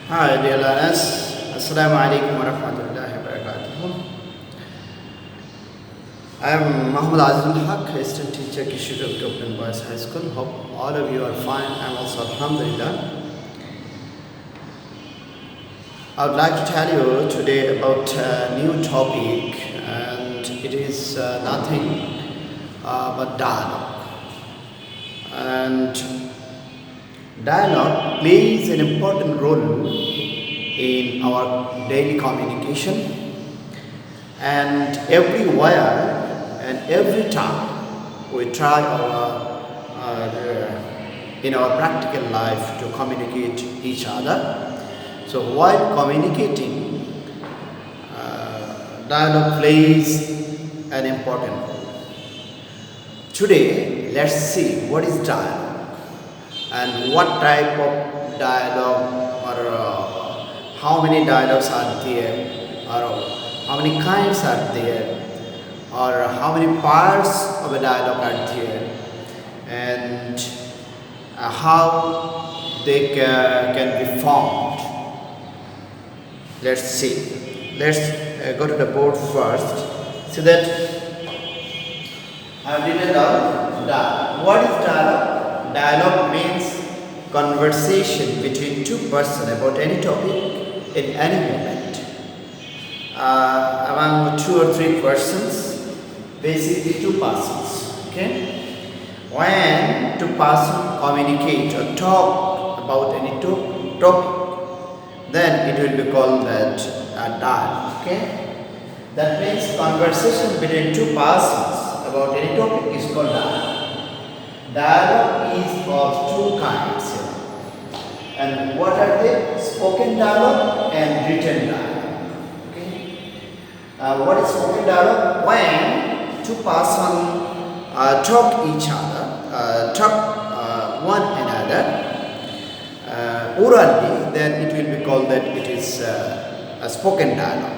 Hi, dear learners. Assalamu alaikum wa rahmatullahi wa barakatuh. I am Muhammad Azizul Haq, assistant teacher, Kishore Government Boys High School. Hope all of you are fine. I am also Alhamdulillah. I would like to tell you today about a new topic, and it is nothing but dialogue. And dialogue plays an important role in our daily communication, and everywhere and every time we try in our practical life to communicate each other. So while communicating, dialogue plays an important role. Today, let's see what is dialogue and what type of dialogue, or how many dialogues are there, or how many kinds are there, or how many parts of a dialogue are there, and how they can be formed. Let's see. Let's go to the board first. See that I have written down dialogue. What is dialogue? Dialogue means conversation between two persons about any topic in any moment. Among two or three persons, basically two persons. Okay? When two persons communicate or talk about any topic, then it will be called that a dialogue. Okay? That means conversation between two persons about any topic is called dialogue. Dialogue is of two kinds. And what are they? Spoken dialogue and written dialogue. Okay? What is spoken dialogue? When two persons talk each other, talk one another orally, then it will be called that it is a spoken dialogue.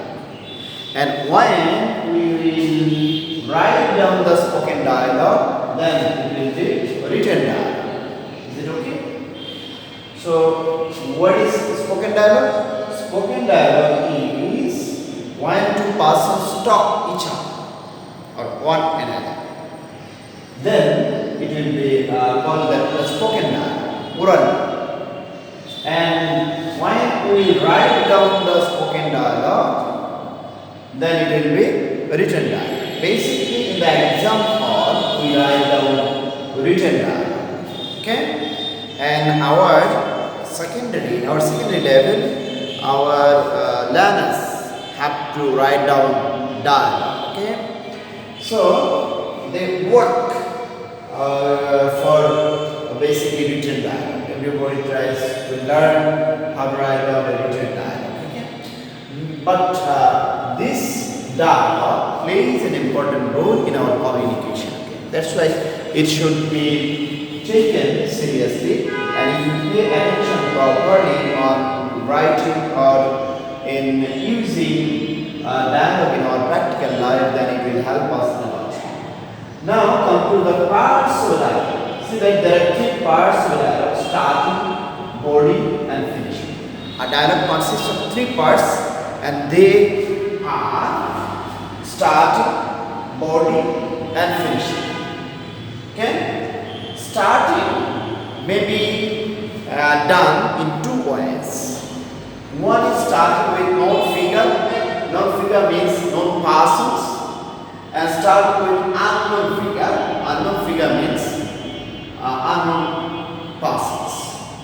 And when we will write down the spoken dialogue, then it will be written dialogue. Is it okay? So, what is spoken dialogue? Spoken dialogue is when two persons talk each other or one another. Then it will be called the spoken dialogue, orally. And when we write down the spoken dialogue, then it will be written dialogue. Basically, in the exam hall, we write down written dialogue. Okay? And our secondary level, our learners have to write down dialogue. Okay? So they work for basically written dialogue. Everybody tries to learn how to write down a written dialogue. Okay? But this dialogue plays an important role in our communication. Okay? That's why it should be taken seriously, and if you pay attention properly on writing or in using dialogue in our practical life, then it will help us a lot. Now come to the parts of dialogue. See that there are three parts of dialogue: starting, body, and finishing. A dialogue consists of three parts, and they are starting, body, and finishing. Okay? Starting may be done in two ways. One is starting with known figure. Known figure means known persons, and starting with unknown figure. Unknown figure means unknown persons.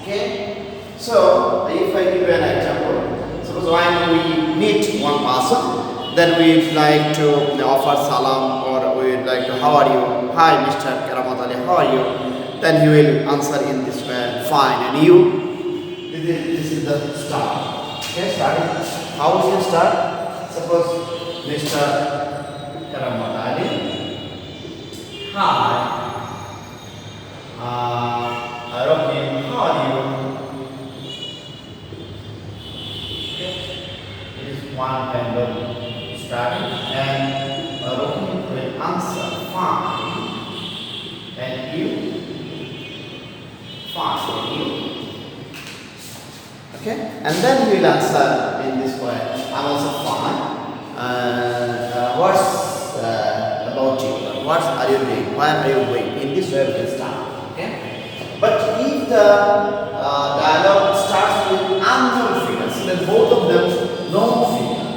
Okay? So, if I give you an example, suppose when we meet one person, then we would like to offer salam, or we would like to, how are you? Hi, Mr. Karamat Ali, how are you? Then he will answer in this way, fine. And you? This is the start. Okay, starting. How will you start? Suppose Mr. Karamat Ali, hi. Rohim, how are you? Okay. It is one kind of starting, and Rohim will answer fine, and you fine, and you. Okay, and then he will answer in this way. I'm also fine. What's about you? What are you doing? Why are you going? In this way we will start. Okay, but if the dialogue starts with unknown figures, then both of them known figure.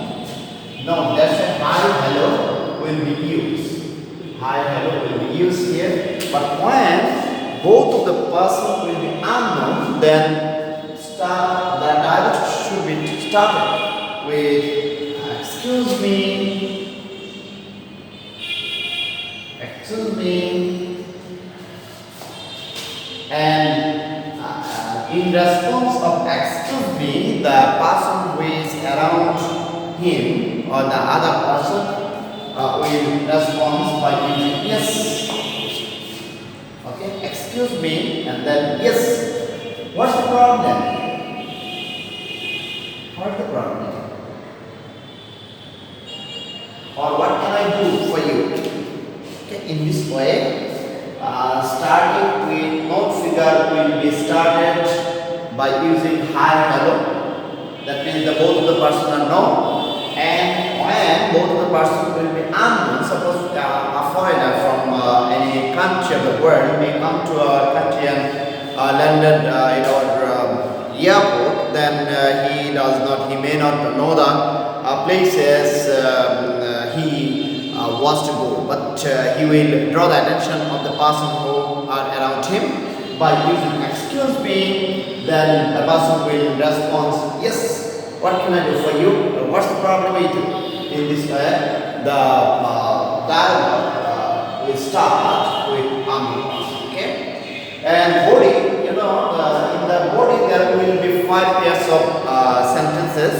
No, that's a hi, hello will be used. Hi, hello will be used here. But when both of the person will be unknown, then the dialogue should be started with excuse me, and in response of excuse me, the person who is around him or the other person will respond by using yes. Okay, excuse me, and then yes. What's the problem? What's the problem? Or what can I do for you? Okay, in this way, starting with noun figure will be started by using hi, hello. That means the both of the person are known, and when both of the person will be unknown, suppose a foreigner from any country of the world may come to our country and landed in our airport, then he may not know the places he wants to go, but he will draw the attention of the person who are around him by using excuse me. Then the person will respond yes. What can I do for you? What's the problem with you? In this way, the dialogue will start with person. Okay, and body, in the body there will be 5 pairs of sentences,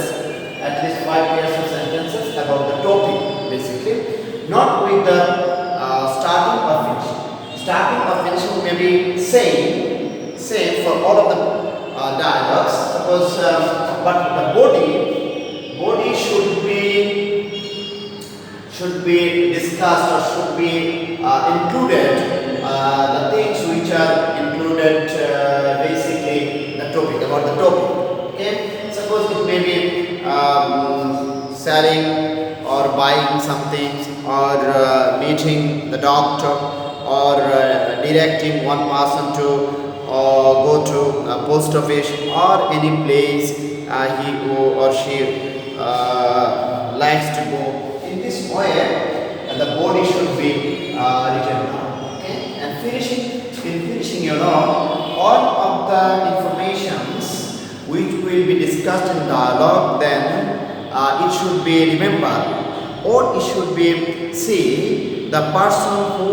at least 5 pairs of sentences about the topic, basically, not with the starting or finishing. Starting or finishing may be same for all of the dialogues. Suppose, but the body should be discussed or should be included. The things which are included, basically the topic, about the topic. Okay, suppose it may be selling or buying something, or meeting the doctor, or directing one person to go to a post office or any place he or she likes to go. In this way, the body should be written down. Okay? And finishing, all of the informations which will be discussed in dialogue, then it should be remembered, or it should be see the person who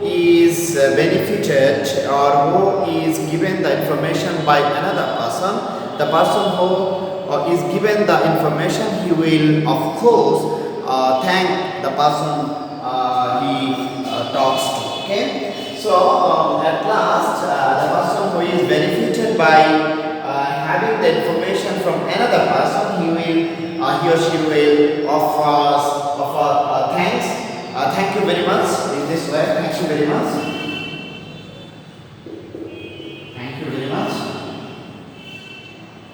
is benefited or who is given the information by another person. The person who is given the information, he will of course thank the person he talks to. Okay, so at last the person who is benefited by having the information from another person, he or she will offer thanks. Thank you very much. In this way, thank you very much. Thank you very much.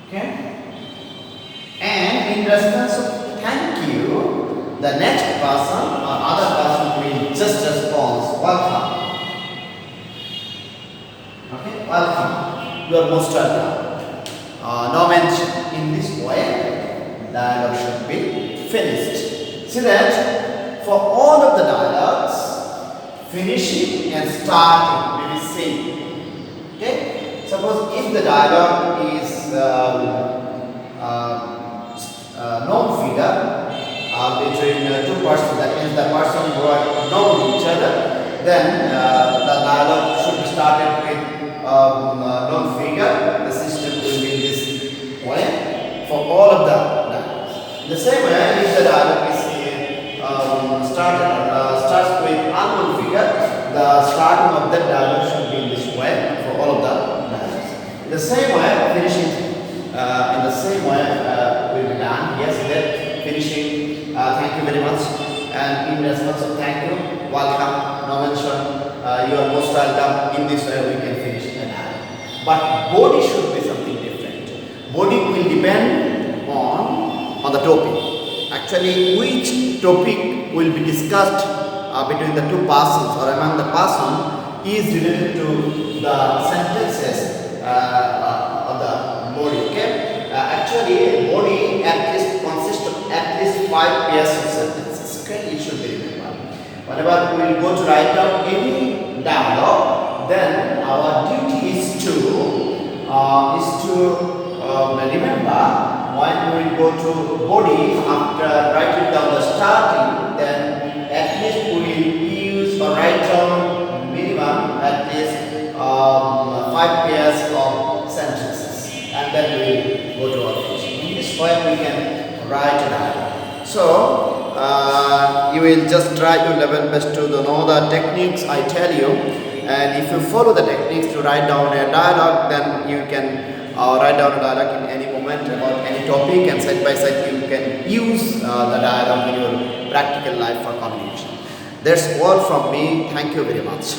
Okay. And in response of thank you, the next person or other person will just respond, welcome. Okay, welcome. You are most welcome. No mention. In this way, dialogue should be finished. See that for all of the dialogues, finishing and starting may be same. Okay. Suppose if the dialogue is known figure between two persons, that means the person who are known each other, then the dialogue should be started with known figure. The system will be this way for all of the dialogues. In the same way, if the dialogue is starts with unknown figure, the starting of that dialogue should be in this way for all of the dialogues. In the same way, finishing in the same way will be done. Yes, that finishing. Thank you very much. And in response of thank you, welcome, no mention, you are most welcome. In this way we can finish the dialogue. But body should be something different. body will depend on the topic. Actually, which topic will be discussed between the two persons or among the person is related to the sentences of the body. Okay. Actually, body at least consists of at least 5 pairs of sentences. Okay, you should be remember. Whenever we will go to write down any dialogue, then our duty is to remember when we go to body after writing down the starting, then at least we will use or write down minimum at least 5 pairs of sentences, and then we will go to our finish. In this way we can write a dialogue. So you will just try your level best to know the techniques I tell you, and if you follow the techniques to write down a dialogue, then you can write down a dialogue in any moment about any topic, and side by side you can use the dialogue in your practical life for communication. That's all from me. Thank you very much.